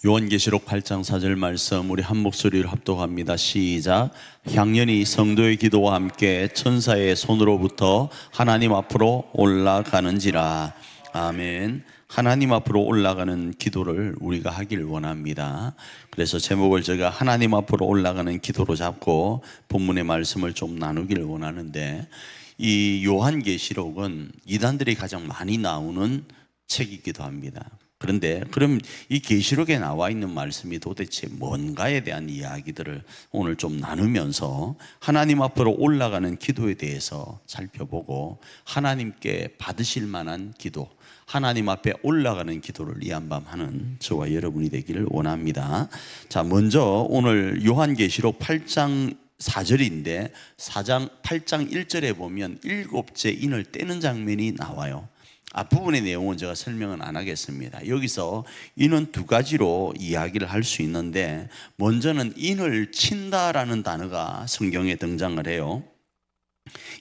요한계시록 8장 4절 말씀 우리 한 목소리로 합독합니다. 시작. 향연이 성도의 기도와 함께 천사의 손으로부터 하나님 앞으로 올라가는지라. 아멘. 하나님 앞으로 올라가는 기도를 우리가 하길 원합니다. 그래서 제목을 제가 하나님 앞으로 올라가는 기도로 잡고 본문의 말씀을 좀 나누기를 원하는데, 이 요한계시록은 이단들이 가장 많이 나오는 책이기도 합니다. 그런데 그럼 이 계시록에 나와 있는 말씀이 도대체 뭔가에 대한 이야기들을 오늘 좀 나누면서 하나님 앞으로 올라가는 기도에 대해서 살펴보고, 하나님께 받으실 만한 기도, 하나님 앞에 올라가는 기도를 이한밤하는 저와 여러분이 되기를 원합니다. 자, 먼저 오늘 요한계시록 8장 4절인데 8장 1절에 보면 일곱째 인을 떼는 장면이 나와요. 앞부분의 내용은 제가 설명은 안 하겠습니다. 여기서 인은 두 가지로 이야기를 할 수 있는데, 먼저는 인을 친다라는 단어가 성경에 등장을 해요.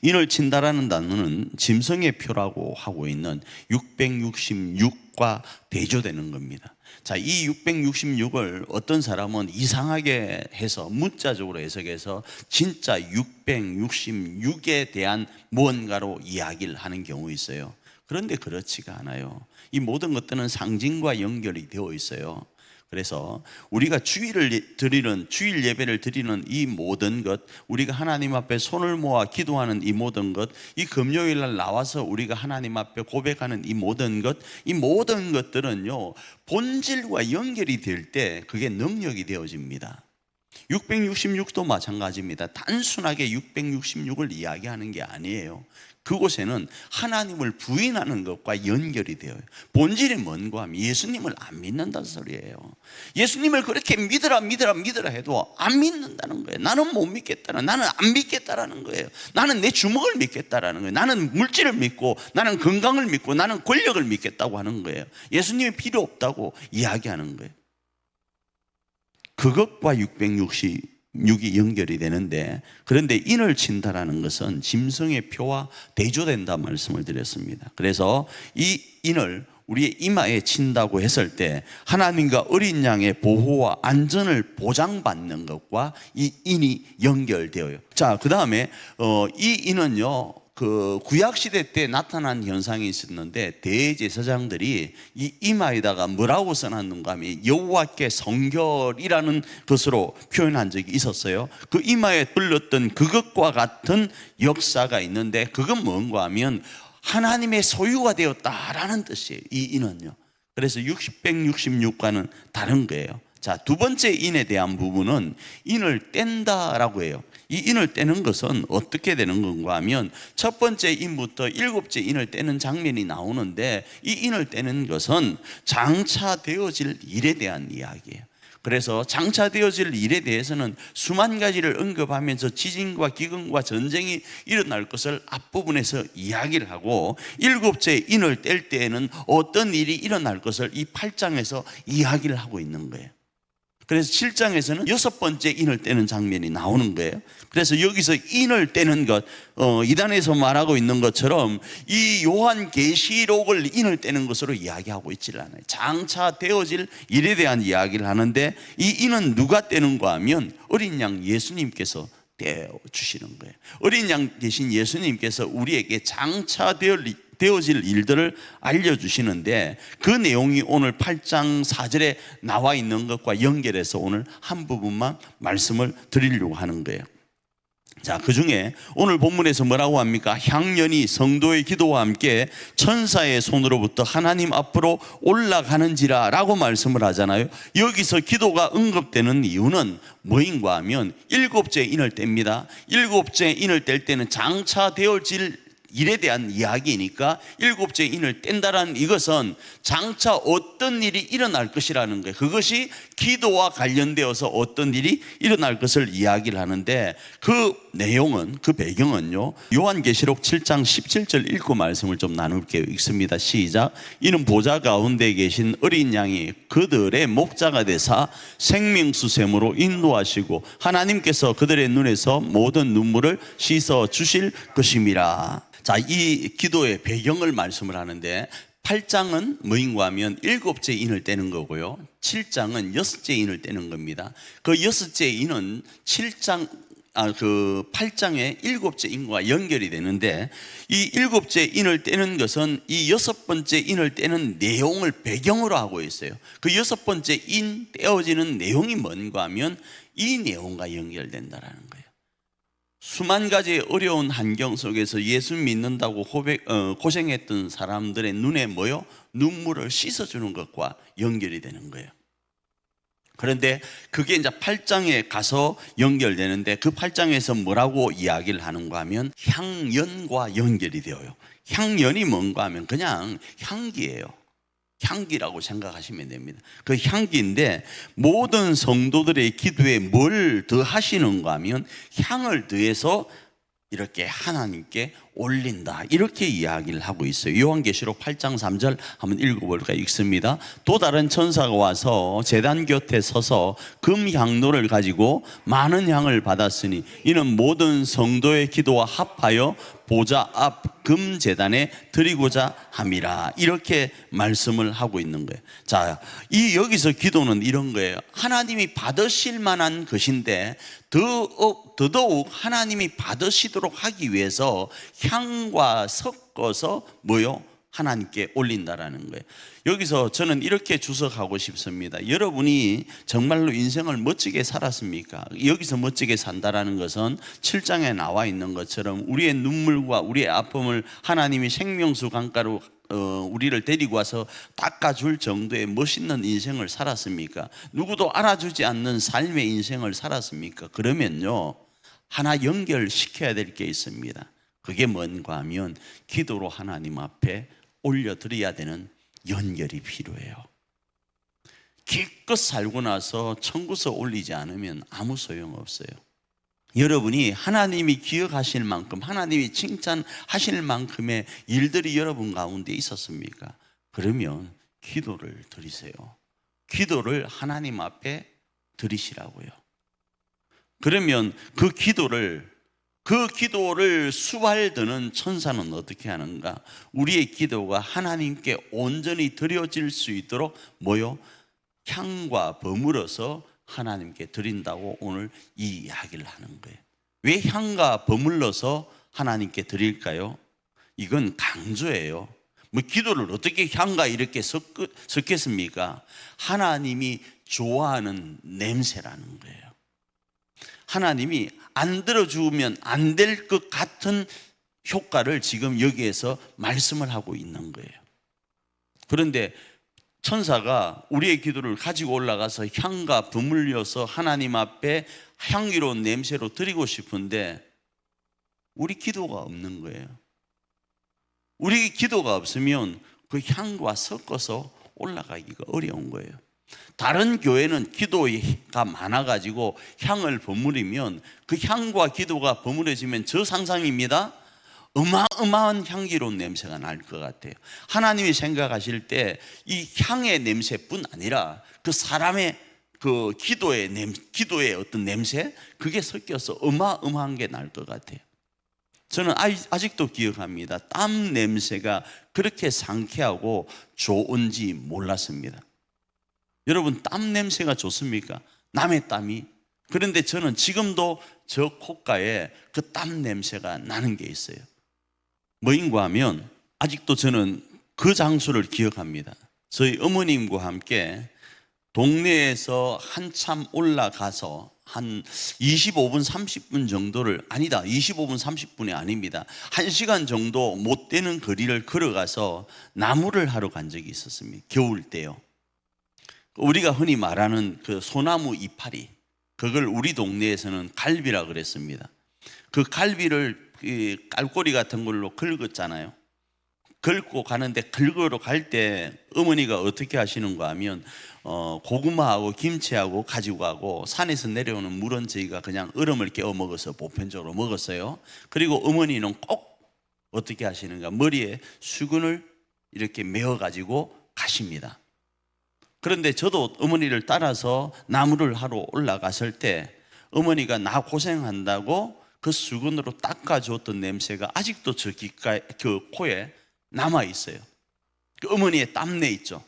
인을 친다라는 단어는 짐승의 표라고 하고 있는 666과 대조되는 겁니다. 자, 이 666을 어떤 사람은 이상하게 해서 문자적으로 해석해서 진짜 666에 대한 무언가로 이야기를 하는 경우 있어요. 그런데 그렇지가 않아요. 이 모든 것들은 상징과 연결이 되어 있어요. 그래서 우리가 주일 예배를 드리는 이 모든 것, 우리가 하나님 앞에 손을 모아 기도하는 이 모든 것, 이 금요일 날 나와서 우리가 하나님 앞에 고백하는 이 모든 것들은요, 본질과 연결이 될 때 그게 능력이 되어집니다. 666도 마찬가지입니다. 단순하게 666을 이야기하는 게 아니에요. 그곳에는 하나님을 부인하는 것과 연결이 되어요. 본질이 뭔가 하면 예수님을 안 믿는다는 소리예요. 예수님을 그렇게 믿으라 해도 안 믿는다는 거예요. 나는 못 믿겠다는, 나는 안 믿겠다라는 거예요. 나는 내 주먹을 믿겠다라는 거예요. 나는 물질을 믿고, 나는 건강을 믿고, 나는 권력을 믿겠다고 하는 거예요. 예수님이 필요 없다고 이야기하는 거예요. 그것과 666이 연결이 되는데, 그런데 인을 친다라는 것은 짐승의 표와 대조된다 말씀을 드렸습니다. 그래서 이 인을 우리의 이마에 친다고 했을 때 하나님과 어린 양의 보호와 안전을 보장받는 것과 이 인이 연결되어요. 자, 그 다음에 이 인은요, 그 구약시대 때 나타난 현상이 있었는데, 대제사장들이 이 이마에다가 뭐라고 써놨는가 하면 여호와께 성결이라는 것으로 표현한 적이 있었어요. 그 이마에 뚫렸던 그것과 같은 역사가 있는데, 그건 뭔가 하면 하나님의 소유가 되었다라는 뜻이에요, 이 인은요. 그래서 666과는 다른 거예요. 자, 두 번째 인에 대한 부분은 인을 뗀다라고 해요. 이 인을 떼는 것은 어떻게 되는 건가 하면, 첫 번째 인부터 일곱째 인을 떼는 장면이 나오는데, 이 인을 떼는 것은 장차되어질 일에 대한 이야기예요. 그래서 장차되어질 일에 대해서는 수만 가지를 언급하면서 지진과 기근과 전쟁이 일어날 것을 앞부분에서 이야기를 하고, 일곱째 인을 뗄 때에는 어떤 일이 일어날 것을 이 8장에서 이야기를 하고 있는 거예요. 그래서 7장에서는 여섯 번째 인을 떼는 장면이 나오는 거예요. 그래서 여기서 인을 떼는 것, 이단에서 말하고 있는 것처럼 이 요한계시록을 인을 떼는 것으로 이야기하고 있지를 않아요. 장차 되어질 일에 대한 이야기를 하는데, 이 인은 누가 떼는가 하면 어린 양 예수님께서 떼어주시는 거예요. 어린 양 대신 예수님께서 우리에게 장차 되어질 일들을 알려주시는데, 그 내용이 오늘 8장 4절에 나와 있는 것과 연결해서 오늘 한 부분만 말씀을 드리려고 하는 거예요. 자, 그 중에 오늘 본문에서 뭐라고 합니까? 향연이 성도의 기도와 함께 천사의 손으로부터 하나님 앞으로 올라가는지라 라고 말씀을 하잖아요. 여기서 기도가 언급되는 이유는 뭐인가 하면, 일곱째 인을 뗍니다. 일곱째 인을 뗄 때는 장차 되어질 일에 대한 이야기니까 일곱째 인을 뗀다라는 이것은 장차 어떤 일이 일어날 것이라는 거예요. 그것이 기도와 관련되어서 어떤 일이 일어날 것을 이야기를 하는데, 그 내용은, 그 배경은요, 요한계시록 7장 17절 읽고 말씀을 좀 나눌게요. 읽습니다. 시작. 이는 보좌 가운데 계신 어린 양이 그들의 목자가 되사 생명수샘으로 인도하시고 하나님께서 그들의 눈에서 모든 눈물을 씻어 주실 것임이라. 자, 이 기도의 배경을 말씀을 하는데, 8장은 뭐인가 하면 7째 인을 떼는 거고요. 7장은 6째 인을 떼는 겁니다. 그 6째 인은 8장의 7째 인과 연결이 되는데, 이 7째 인을 떼는 것은 이 6번째 인을 떼는 내용을 배경으로 하고 있어요. 그 6번째 인 떼어지는 내용이 뭔가 하면 이 내용과 연결된다라는 거예요. 수만 가지의 어려운 환경 속에서 예수 믿는다고 고생했던 사람들의 눈에 눈물을 씻어주는 것과 연결이 되는 거예요. 그런데 그게 이제 8장에 가서 연결되는데, 그 8장에서 뭐라고 이야기를 하는가 하면 향연과 연결이 되어요. 향연이 뭔가 하면 그냥 향기예요. 향기라고 생각하시면 됩니다. 그 향기인데, 모든 성도들의 기도에 뭘 더 하시는가 하면 향을 더해서 이렇게 하나님께 올린다, 이렇게 이야기를 하고 있어요. 요한계시록 8장 3절 한번 읽어볼까요? 읽습니다. 또 다른 천사가 와서 제단 곁에 서서 금 향로를 가지고 많은 향을 받았으니 이는 모든 성도의 기도와 합하여 보좌 앞 금 제단에 드리고자 함이라, 이렇게 말씀을 하고 있는 거예요. 자, 여기서 기도는 이런 거예요. 하나님이 받으실 만한 것인데 더더욱 하나님이 받으시도록 하기 위해서 향과 섞어서 하나님께 올린다라는 거예요. 여기서 저는 이렇게 주석하고 싶습니다. 여러분이 정말로 인생을 멋지게 살았습니까? 여기서 멋지게 산다라는 것은 7장에 나와 있는 것처럼 우리의 눈물과 우리의 아픔을 하나님이 생명수 강가로 우리를 데리고 와서 닦아줄 정도의 멋있는 인생을 살았습니까? 누구도 알아주지 않는 삶의 인생을 살았습니까? 그러면요, 하나 연결시켜야 될 게 있습니다. 그게 뭔가 하면 기도로 하나님 앞에 올려드려야 되는 연결이 필요해요. 기껏 살고 나서 청구서 올리지 않으면 아무 소용없어요. 여러분이 하나님이 기억하실 만큼, 하나님이 칭찬하실 만큼의 일들이 여러분 가운데 있었습니까? 그러면 기도를 드리세요. 기도를 하나님 앞에 드리시라고요. 그러면 그 기도를 수발드는 천사는 어떻게 하는가? 우리의 기도가 하나님께 온전히 드려질 수 있도록 향과 버무려서 하나님께 드린다고 오늘 이 이야기를 하는 거예요. 왜 향과 버물러서 하나님께 드릴까요? 이건 강조예요. 기도를 어떻게 향과 이렇게 섞겠습니까? 하나님이 좋아하는 냄새라는 거예요. 하나님이 안 들어주면 안 될 것 같은 효과를 지금 여기에서 말씀을 하고 있는 거예요. 그런데 천사가 우리의 기도를 가지고 올라가서 향과 버물려서 하나님 앞에 향기로운 냄새로 드리고 싶은데 우리 기도가 없는 거예요. 우리 기도가 없으면 그 향과 섞어서 올라가기가 어려운 거예요. 다른 교회는 기도가 많아가지고 향을 버무리면 그 향과 기도가 버무려지면 저 상상입니다, 어마어마한 향기로운 냄새가 날 것 같아요. 하나님이 생각하실 때 이 향의 냄새뿐 아니라 그 사람의 그 기도의 어떤 냄새, 그게 섞여서 어마어마한 게 날 것 같아요. 저는 아직도 기억합니다. 땀 냄새가 그렇게 상쾌하고 좋은지 몰랐습니다. 여러분, 땀 냄새가 좋습니까? 남의 땀이. 그런데 저는 지금도 저 콧가에 그 땀 냄새가 나는 게 있어요. 뭐인가 하면 아직도 저는 그 장소를 기억합니다. 저희 어머님과 함께 동네에서 한참 올라가서 한 25분 30분 정도를, 아니다, 25분 30분이 아닙니다, 1시간 정도 못 되는 거리를 걸어가서 나무를 하러 간 적이 있었습니다. 겨울 때요. 우리가 흔히 말하는 그 소나무 이파리, 그걸 우리 동네에서는 갈비라 그랬습니다. 그 갈비를 깔꼬리 같은 걸로 긁었잖아요. 긁고 가는데, 긁으러 갈 때 어머니가 어떻게 하시는가 하면 고구마하고 김치하고 가지고 가고, 산에서 내려오는 물은 저희가 그냥 얼음을 깨워 먹어서 보편적으로 먹었어요. 그리고 어머니는 꼭 어떻게 하시는가, 머리에 수건을 이렇게 메어 가지고 가십니다. 그런데 저도 어머니를 따라서 나무를 하러 올라갔을 때 어머니가 나 고생한다고 그 수건으로 닦아줬던 냄새가 아직도 저 코에 남아 있어요. 그 어머니의 땀내 있죠.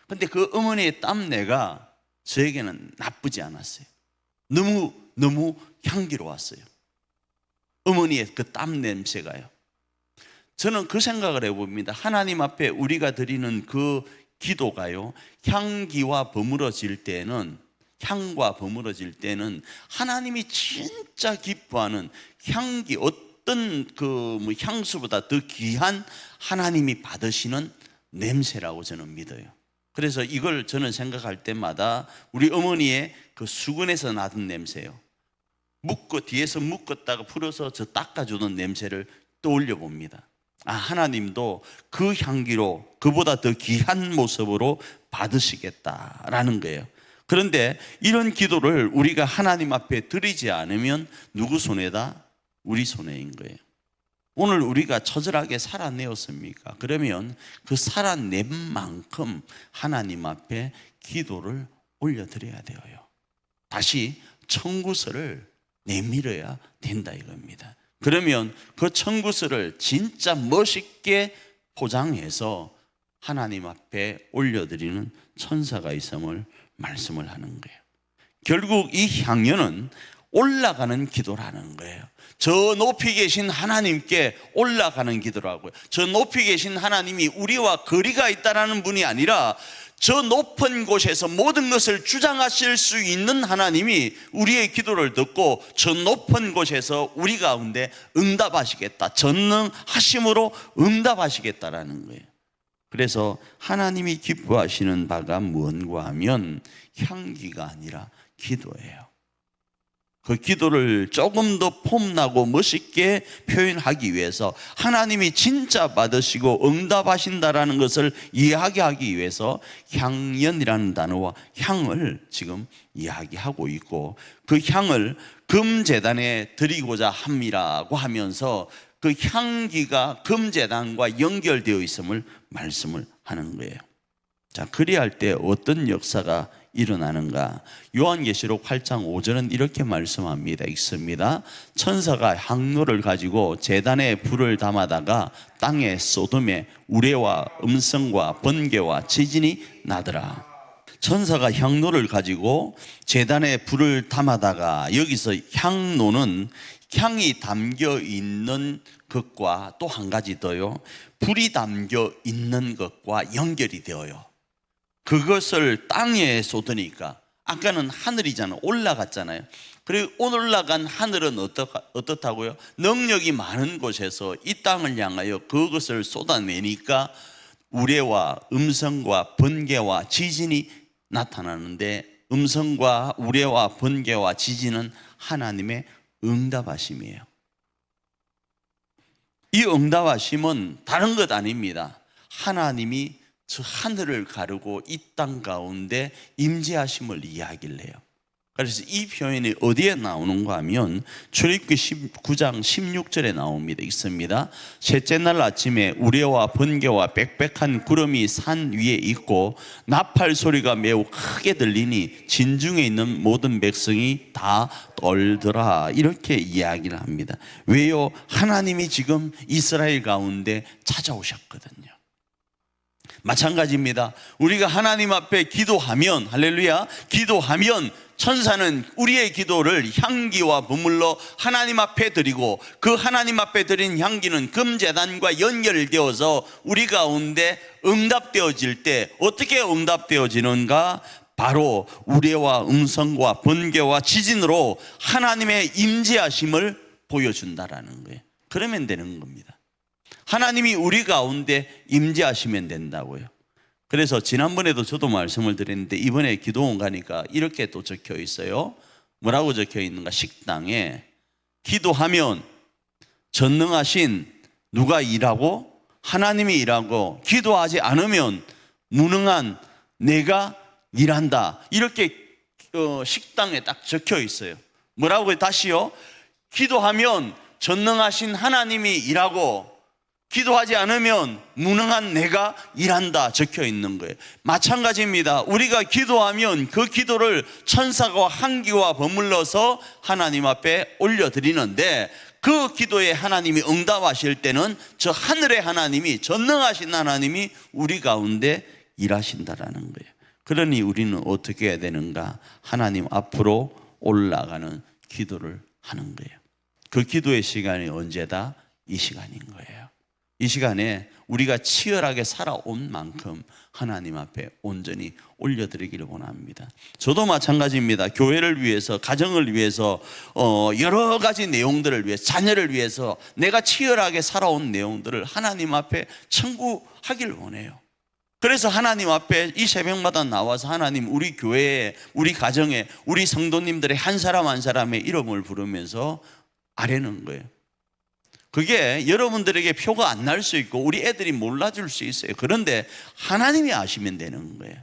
근데 그 어머니의 땀내가 저에게는 나쁘지 않았어요. 너무 향기로웠어요. 어머니의 그 땀 냄새가요. 저는 그 생각을 해봅니다. 하나님 앞에 우리가 드리는 그 기도가요, 향과 버무러질 때는 하나님이 진짜 기뻐하는 향기, 어떤 그 향수보다 더 귀한 하나님이 받으시는 냄새라고 저는 믿어요. 그래서 이걸 저는 생각할 때마다 우리 어머니의 그 수건에서 나던 냄새요, 뒤에서 묶었다가 풀어서 저 닦아주는 냄새를 떠올려 봅니다. 하나님도 그 향기로 그보다 더 귀한 모습으로 받으시겠다라는 거예요. 그런데 이런 기도를 우리가 하나님 앞에 드리지 않으면 누구 손에다? 우리 손해인 거예요. 오늘 우리가 처절하게 살아내었습니까? 그러면 그 살아낸 만큼 하나님 앞에 기도를 올려드려야 돼요. 다시 청구서를 내밀어야 된다 이겁니다. 그러면 그 청구서를 진짜 멋있게 포장해서 하나님 앞에 올려드리는 천사가 있음을 말씀을 하는 거예요. 결국 이 향연은 올라가는 기도라는 거예요. 저 높이 계신 하나님께 올라가는 기도라고요. 저 높이 계신 하나님이 우리와 거리가 있다는 분이 아니라 저 높은 곳에서 모든 것을 주장하실 수 있는 하나님이 우리의 기도를 듣고 저 높은 곳에서 우리 가운데 응답하시겠다, 전능하심으로 응답하시겠다라는 거예요. 그래서 하나님이 기뻐하시는 바가 무언가 하면 향기가 아니라 기도예요. 그 기도를 조금 더 폼나고 멋있게 표현하기 위해서, 하나님이 진짜 받으시고 응답하신다라는 것을 이야기하기 위해서 향연이라는 단어와 향을 지금 이야기하고 있고, 그 향을 금제단에 드리고자 함이라고 하면서 그 향기가 금제단과 연결되어 있음을 말씀을 하는 거예요. 자, 그리할 때 어떤 역사가 일어나는가? 요한계시록 8장 5절은 이렇게 말씀합니다. 읽습니다. 천사가 향로를 가지고 제단에 불을 담아다가 땅에 쏟음에 우레와 음성과 번개와 지진이 나더라. 천사가 향로를 가지고 제단에 불을 담아다가, 여기서 향로는 향이 담겨 있는 것과 또 한 가지 더요, 불이 담겨 있는 것과 연결이 되어요. 그것을 땅에 쏟으니까, 아까는 하늘이잖아요. 올라갔잖아요. 그리고 올라간 하늘은 어떻다고요? 능력이 많은 곳에서 이 땅을 향하여 그것을 쏟아내니까 우레와 음성과 번개와 지진이 나타나는데, 음성과 우레와 번개와 지진은 하나님의 응답하심이에요. 이 응답하심은 다른 것 아닙니다. 하나님이 저 하늘을 가르고 이 땅 가운데 임재하심을 이야기를 해요. 그래서 이 표현이 어디에 나오는가 하면 출애굽기 19장 16절에 나옵니다. 있습니다. 셋째 날 아침에 우레와 번개와 빽빽한 구름이 산 위에 있고 나팔 소리가 매우 크게 들리니 진중에 있는 모든 백성이 다 떨더라, 이렇게 이야기를 합니다. 왜요? 하나님이 지금 이스라엘 가운데 찾아오셨거든요. 마찬가지입니다. 우리가 하나님 앞에 기도하면, 할렐루야, 기도하면 천사는 우리의 기도를 향기와 버물로 하나님 앞에 드리고, 그 하나님 앞에 드린 향기는 금제단과 연결되어서 우리 가운데 응답되어질 때 어떻게 응답되어지는가? 바로 우레와 음성과 번개와 지진으로 하나님의 임재하심을 보여준다라는 거예요. 그러면 되는 겁니다. 하나님이 우리 가운데 임재하시면 된다고요. 그래서 지난번에도 저도 말씀을 드렸는데 이번에 기도원 가니까 이렇게 또 적혀 있어요. 뭐라고 적혀 있는가? 식당에 기도하면 전능하신 누가 일하고? 하나님이 일하고, 기도하지 않으면 무능한 내가 일한다, 이렇게 식당에 딱 적혀 있어요. 뭐라고요? 다시요. 기도하면 전능하신 하나님이 일하고, 기도하지 않으면 무능한 내가 일한다 적혀 있는 거예요. 마찬가지입니다. 우리가 기도하면 그 기도를 천사가 향기와 버물러서 하나님 앞에 올려드리는데, 그 기도에 하나님이 응답하실 때는 저 하늘의 하나님이, 전능하신 하나님이 우리 가운데 일하신다라는 거예요. 그러니 우리는 어떻게 해야 되는가? 하나님 앞으로 올라가는 기도를 하는 거예요. 그 기도의 시간이 언제다? 이 시간인 거예요. 이 시간에 우리가 치열하게 살아온 만큼 하나님 앞에 온전히 올려드리기를 원합니다. 저도 마찬가지입니다. 교회를 위해서, 가정을 위해서, 여러 가지 내용들을 위해서, 자녀를 위해서 내가 치열하게 살아온 내용들을 하나님 앞에 청구하길 원해요. 그래서 하나님 앞에 이 새벽마다 나와서 하나님, 우리 교회에, 우리 가정에, 우리 성도님들의 한 사람 한 사람의 이름을 부르면서 아뢰는 거예요. 그게 여러분들에게 표가 안 날 수 있고 우리 애들이 몰라줄 수 있어요. 그런데 하나님이 아시면 되는 거예요.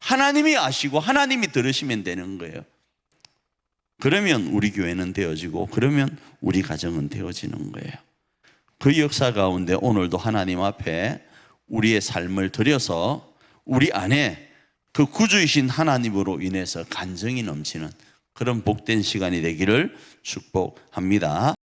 하나님이 아시고 하나님이 들으시면 되는 거예요. 그러면 우리 교회는 되어지고, 그러면 우리 가정은 되어지는 거예요. 그 역사 가운데 오늘도 하나님 앞에 우리의 삶을 드려서 우리 안에 그 구주이신 하나님으로 인해서 간증이 넘치는 그런 복된 시간이 되기를 축복합니다.